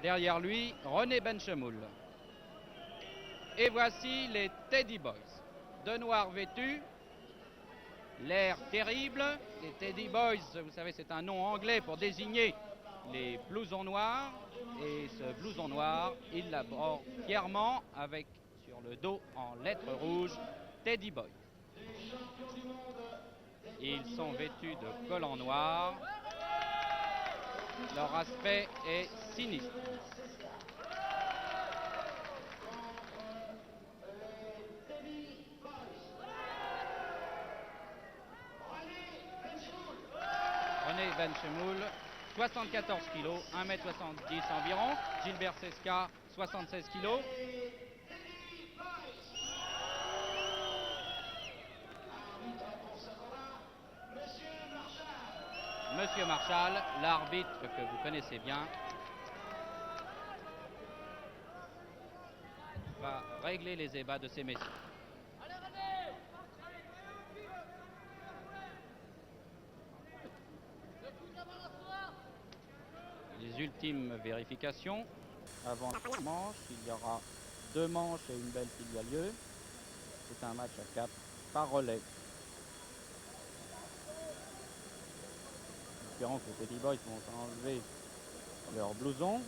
Derrière lui, René Benchemoul. Et voici les Teddy Boys. De noir vêtus, l'air terrible. Les Teddy Boys, vous savez, c'est un nom anglais pour désigner les blousons noirs. Et ce blouson noir, il l'aborde fièrement avec sur le dos en lettres rouges Teddy Boy. Ils sont vêtus de collants noirs. Leur aspect est sinistre. René Benchemoul, 74 kg, 1m70 environ. Gilbert Cesca, 76 kg. Monsieur Marchal, l'arbitre que vous connaissez bien, va régler les ébats de ces messieurs. Les ultimes vérifications. Avant la manche, il y aura 2 manches et une belle s'il y a lieu. C'est un match à 4 par relais. Espérons que les Teddy Boys vont enlever leur blouson.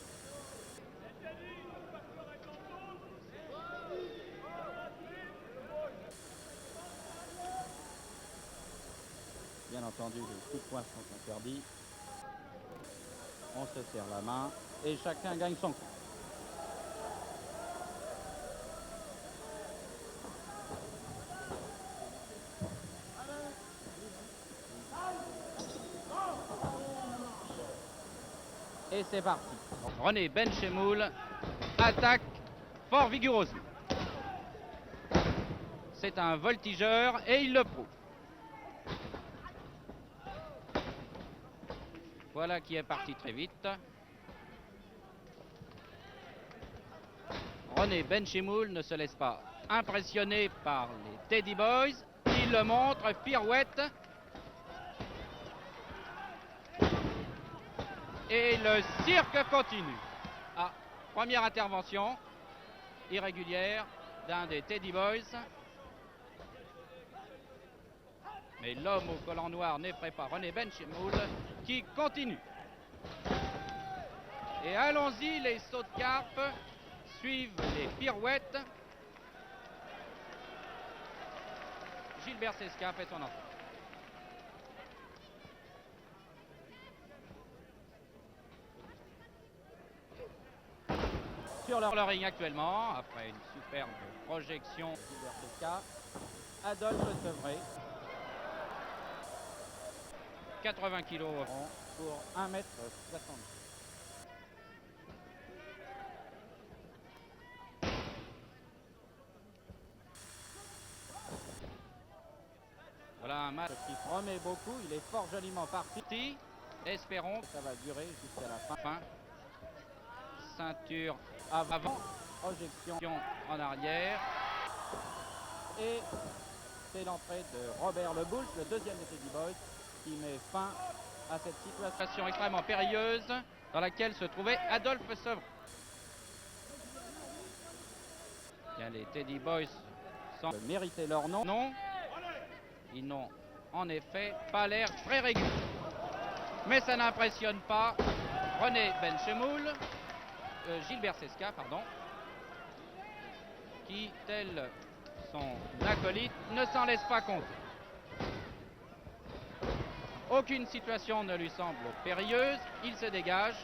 Bien entendu, les coups de poing sont interdits. On se serre la main et chacun gagne son coup. Et c'est parti. René Benchemoul attaque fort vigoureusement. C'est un voltigeur et il le prouve. Voilà qui est parti très vite. René Benchemoul ne se laisse pas impressionner par les Teddy Boys. Il le montre, pirouette. Et le cirque continue. Ah, première intervention irrégulière d'un des Teddy Boys. Mais l'homme au collant noir n'effraie pas René Benchemoul qui continue. Et allons-y, les sauts de carpe suivent les pirouettes. Gilbert Cesca fait son entrée. Sur leur ring actuellement, après une superbe projection de Gilbert Cesca, Adolphe Sevré. 80 kg pour 1m60. Voilà un match qui promet beaucoup, il est fort joliment parti. Espérons que ça va durer jusqu'à la fin. Ceinture avant, projection en arrière. Et c'est l'entrée de Robert Lebouche, le deuxième des Teddy Boys, qui met fin à cette situation extrêmement périlleuse dans laquelle se trouvait Adolphe Sevré. Bien, les Teddy Boys semblent mériter leur nom. Non, ils n'ont en effet pas l'air très réguliers. Mais ça n'impressionne pas René Benchemoul, Gilbert Cesca, pardon, qui, tel son acolyte, ne s'en laisse pas compter. Aucune situation ne lui semble périlleuse, il se dégage.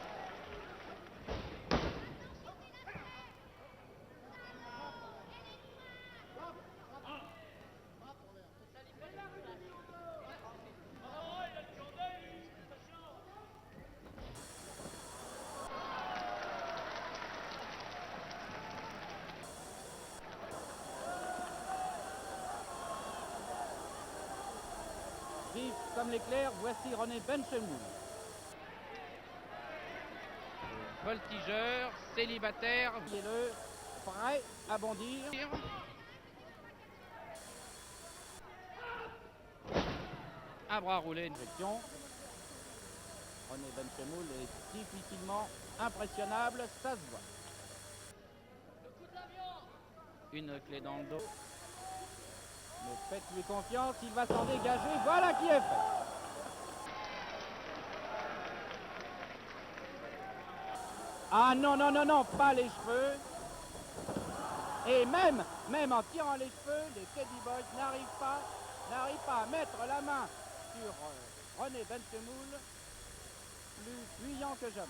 Vif comme l'éclair, voici René Benchemoul. Voltigeur, célibataire, voyez-le, prêt à bondir. Un bras roulé, une section. René Benchemoul est difficilement impressionnable, ça se voit. Une clé dans le dos. Mais faites-lui confiance, il va s'en dégager. Voilà qui est fait. Ah non, non, non, non, pas les cheveux. Et même en tirant les cheveux, les Teddy Boys n'arrivent pas à mettre la main sur René Bensemoul, plus fuyant que jamais.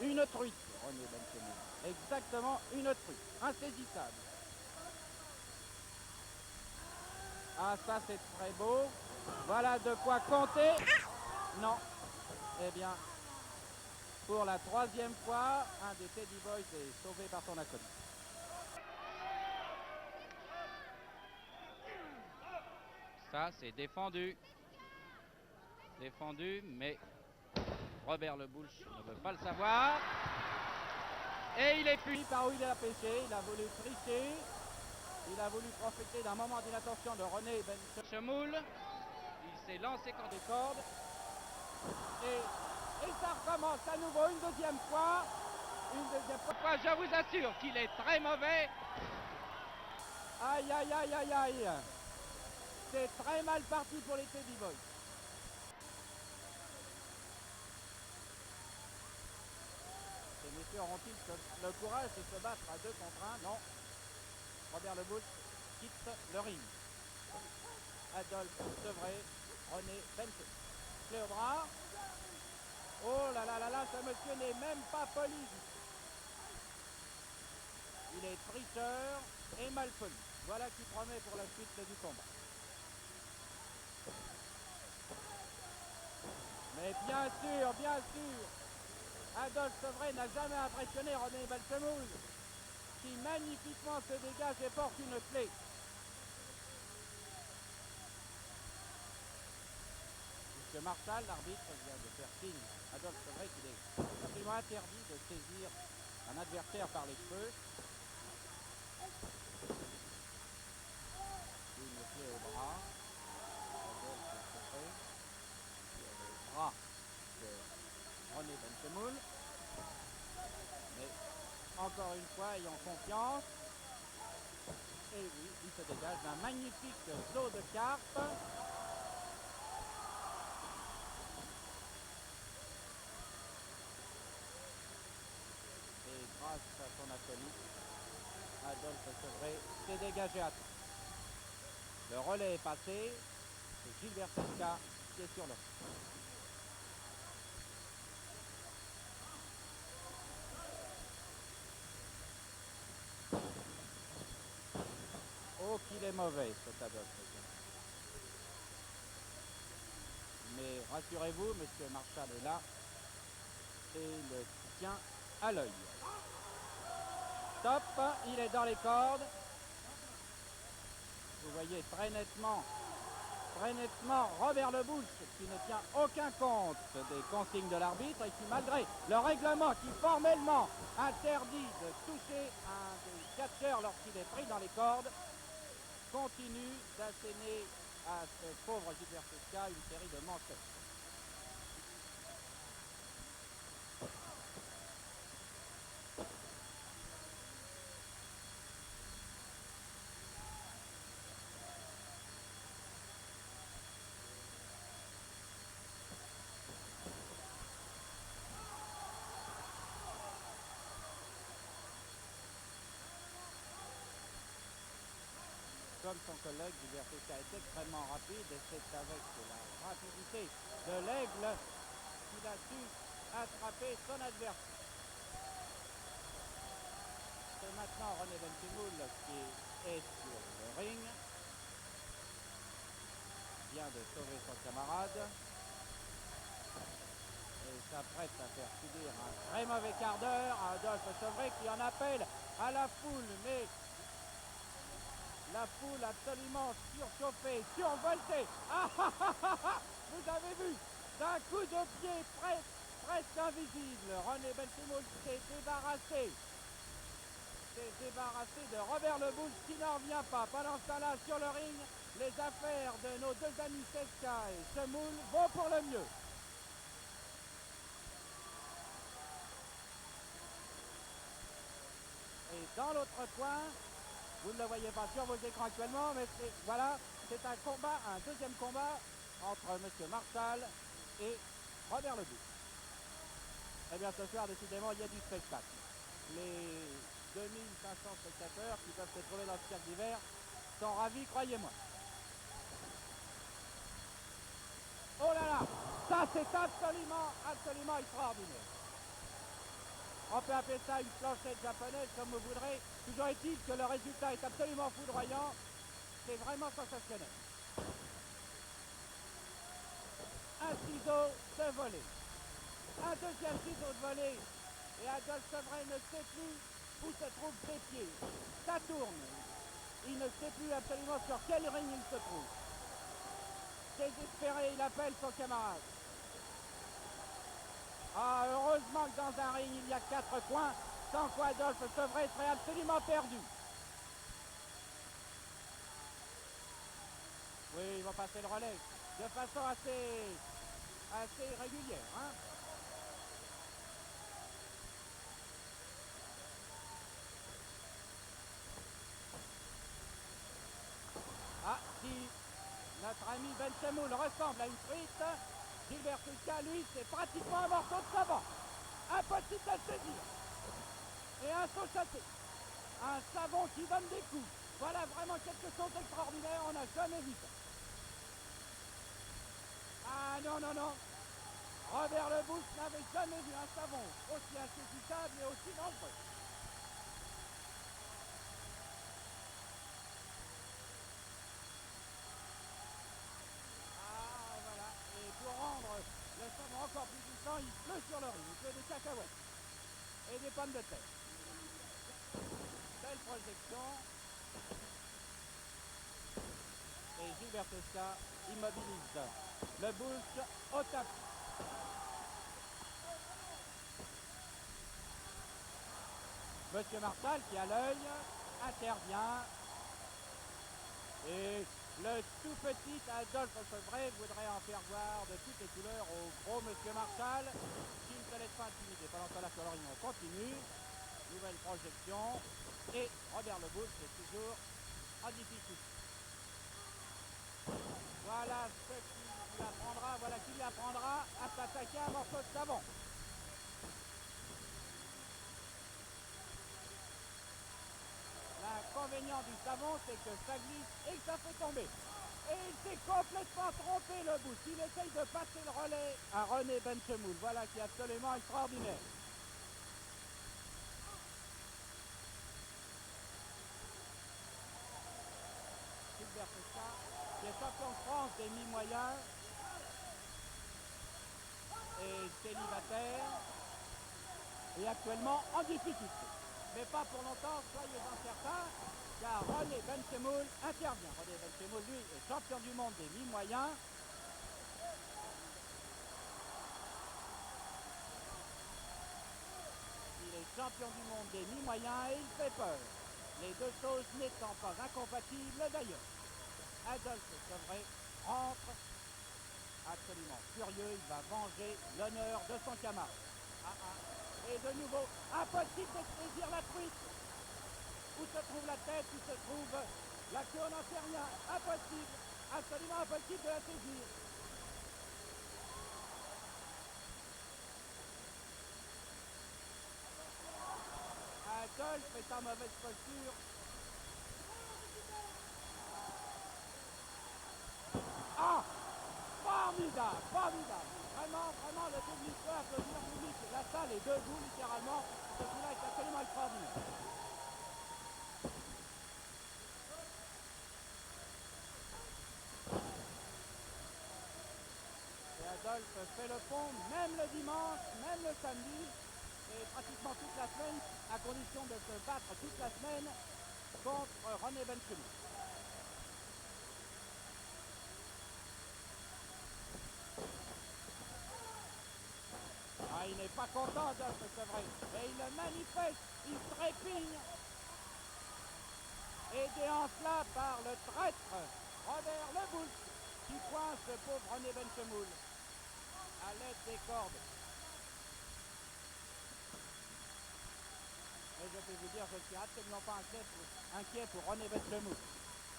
Une truite, René Bensemoul. Exactement une truite, insaisissable. Ah, ça c'est très beau. Voilà de quoi compter. Non. Eh bien, pour la troisième fois, un des Teddy Boys est sauvé par son acolyte. Ça, c'est défendu. Défendu, mais Robert Le Boulch ne veut pas le savoir. Et il est puni par où il a pêché. Il a voulu tricher. Il a voulu profiter d'un moment d'inattention de René Bensemoul. Il s'est lancé quand des cordes. Et ça recommence à nouveau une deuxième fois. Je vous assure qu'il est très mauvais. Aïe, aïe, aïe, aïe, aïe. C'est très mal parti pour les Teddy Boys. Ces messieurs auront-ils le courage de se battre à 2 contre 1? Non. Robert Le Boulch quitte le ring. Adolphe Sevray, René Bensemoul. Clé au bras. Oh là là là là, ce monsieur n'est même pas poli. Il est tricheur et mal poli. Voilà qui promet pour la suite du combat. Mais bien sûr, Adolphe Sevray n'a jamais impressionné René Bensemoul, qui magnifiquement se dégage et porte une clé. Puisque Marshall, l'arbitre, vient de faire signe à Adolphe Sevray qu'il est absolument interdit de saisir un adversaire par les cheveux. Une clé au bras. Adolphe Sevray, le bras de René Bensemoul. Mais encore une fois, ayant confiance. Et oui, il se dégage d'un magnifique saut de carpe. Et grâce à son acolyte, Adolphe Sevray s'est dégagé à temps. Le relais est passé. C'est Gilbert Cesca qui est sur le ring. Oh, qu'il est mauvais, cet Adolphe. Mais rassurez-vous, monsieur Marshall est là et le tient à l'œil. Top, il est dans les cordes. Vous voyez très nettement Robert Le Boulch qui ne tient aucun compte des consignes de l'arbitre et qui, malgré le règlement qui formellement interdit de toucher un des catcheurs lorsqu'il est pris dans les cordes, continue d'asséner à ce pauvre Gilbert Cesca une série de manchettes. Comme son collègue, Gilbert Cesca est extrêmement rapide et c'est avec la rapidité de l'aigle qu'il a su attraper son adversaire. C'est maintenant René Bensemoul qui est sur le ring. Vient de sauver son camarade. Et s'apprête à faire subir un très mauvais quart d'heure à Adolphe Sevray qui en appelle à la foule. Mais la foule absolument surchauffée, survoltée. Ah, ah, ah, ah, ah, vous avez vu, d'un coup de pied presque invisible, René Bensemoul s'est débarrassé de Robert Le Boulch qui n'en revient pas. Pendant ce temps-là, sur le ring, les affaires de nos deux amis Cesca et Semoul vont pour le mieux. dans l'autre coin. Vous ne le voyez pas sur vos écrans actuellement, mais voilà, c'est un combat, un deuxième combat entre M. Marshall et Robert Lebouche. Eh bien, ce soir, décidément, il y a du spectacle. Les 2500 spectateurs qui peuvent se trouver dans ce cirque d'hiver sont ravis, croyez-moi. Oh là là, ça c'est absolument extraordinaire. On peut appeler ça une planchette japonaise comme vous voudrez. Toujours est-il que le résultat est absolument foudroyant. C'est vraiment sensationnel. Un ciseau de volée. Un deuxième ciseau de volée. Et Adolphe Sevré ne sait plus où se trouvent ses pieds. Ça tourne. Il ne sait plus absolument sur quel ring il se trouve. Désespéré, il appelle son camarade. Ah, heureusement que dans un ring, il y a 4 coins, sans quoi Adolphe Sevré serait absolument perdu. Oui, ils vont passer le relais de façon assez régulière. Hein. Ah, si notre ami Ben Chemoul ressemble à une frite, Gilbert Fusca, lui, c'est pratiquement un morceau de savon. Impossible à saisir. Et un saut chassé. Un savon qui donne des coups. Voilà vraiment quelque chose d'extraordinaire, on n'a jamais vu ça. Ah non, non, non. Robert Lebouche n'avait jamais vu un savon aussi insaisissable et aussi dangereux. Ah voilà, et pour rendre le savon encore plus puissant, il pleut sur le riz, il pleut des cacahuètes et des pommes de terre. Belle projection. Et Gilbert Fusca immobilise Lebouche au tapis. Monsieur Marshall, qui a l'œil, intervient. Et le tout petit Adolphe Sevré voudrait en faire voir de toutes les couleurs au gros Monsieur Marshall, qui ne se laisse pas intimider. Pendant ce temps-là, sur l'horizon, on continue. Nouvelle projection. Et Robert Lebouche est toujours en difficulté. Voilà ce qui lui apprendra à s'attaquer à un morceau de savon. L'inconvénient du savon, c'est que ça glisse et que ça fait tomber. Et il s'est complètement trompé, le bout. Il essaye de passer le relais à René Benchemoul. Voilà qui est absolument extraordinaire. Gilbert Fusca, qui est champion de France des mi-moyens et célibataire, est actuellement en difficulté. Mais pas pour longtemps, soyez-en certains, car René Benchemoul intervient. René Benchemoul, lui, est champion du monde des mi-moyens. Il est champion du monde des mi-moyens et il fait peur. Les deux choses n'étant pas incompatibles d'ailleurs. Adolphe Sevré rentre absolument furieux, il va venger l'honneur de son camarade. Et de nouveau, impossible de saisir la truite. Où se trouve la tête, où se trouve la queue, on n'en sait rien. Impossible, absolument impossible de la saisir. Adolphe est en mauvaise posture. Ah, formidable, formidable. Vraiment, le public peut applaudir, le public. La salle est debout, littéralement. Ce coup-là est absolument extraordinaire. Et Adolphe fait le pont, même le dimanche, même le samedi, et pratiquement toute la semaine, à condition de se battre toute la semaine contre René Benchemoul. Ah, il n'est pas content, Adolphe, c'est vrai. Et il le manifeste, il se répigne. Aidé en cela par le traître Robert Lebouche, qui coince le pauvre René Benchemoul à l'aide des cordes. Et je peux vais vous dire, je ne suis absolument pas inquiet pour René Benchemoul.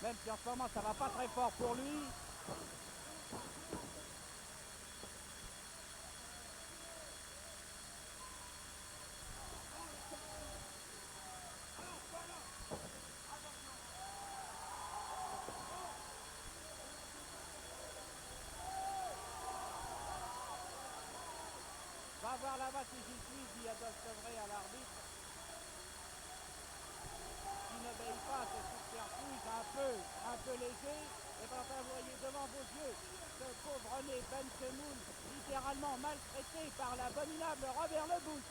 Même si en ce moment ça va pas très fort pour lui. Va voir là-bas si j'y suis, dit Adolphe Sevray à l'arbitre, qui n'obéit pas à ce subterfuge un peu léger. Et bien enfin, vous voyez devant vos yeux ce pauvre René Benchemoul, littéralement maltraité par l'abominable Robert Lebouche,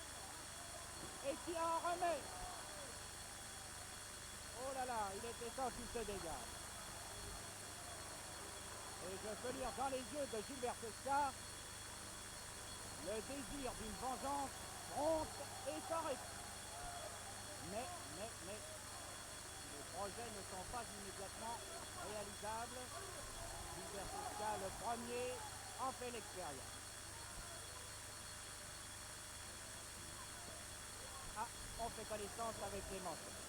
et qui en remet. Oh là là, il était temps qu'il se dégage. Et je peux lire dans les yeux de Gilbert Cesca le désir d'une vengeance prompte et sans répit. Mais, les projets ne sont pas immédiatement réalisables. Gilbert Cesca, le premier, en fait l'expérience. Ah, on fait connaissance avec les manchettes.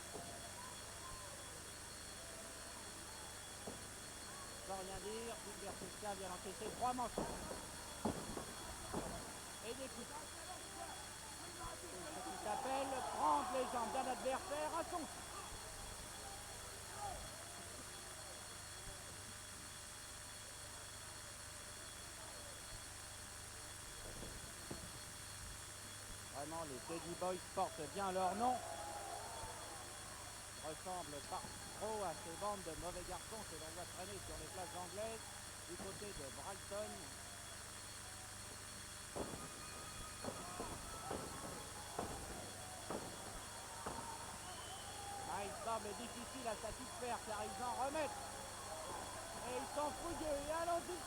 Sans rien dire, Gilbert Cesca vient d'encaisser 3 manchettes. Et des coups. C'est ce qui s'appelle prendre les jambes d'un adversaire à son tour. Vraiment, les Teddy Boys portent bien leur nom. Ressemblent pas trop à ces bandes de mauvais garçons que l'on voit traîner sur les places anglaises du côté de Brighton. Ah, il semble difficile à satisfaire car ils en remettent. Et ils sont fougueux. Et allons-y.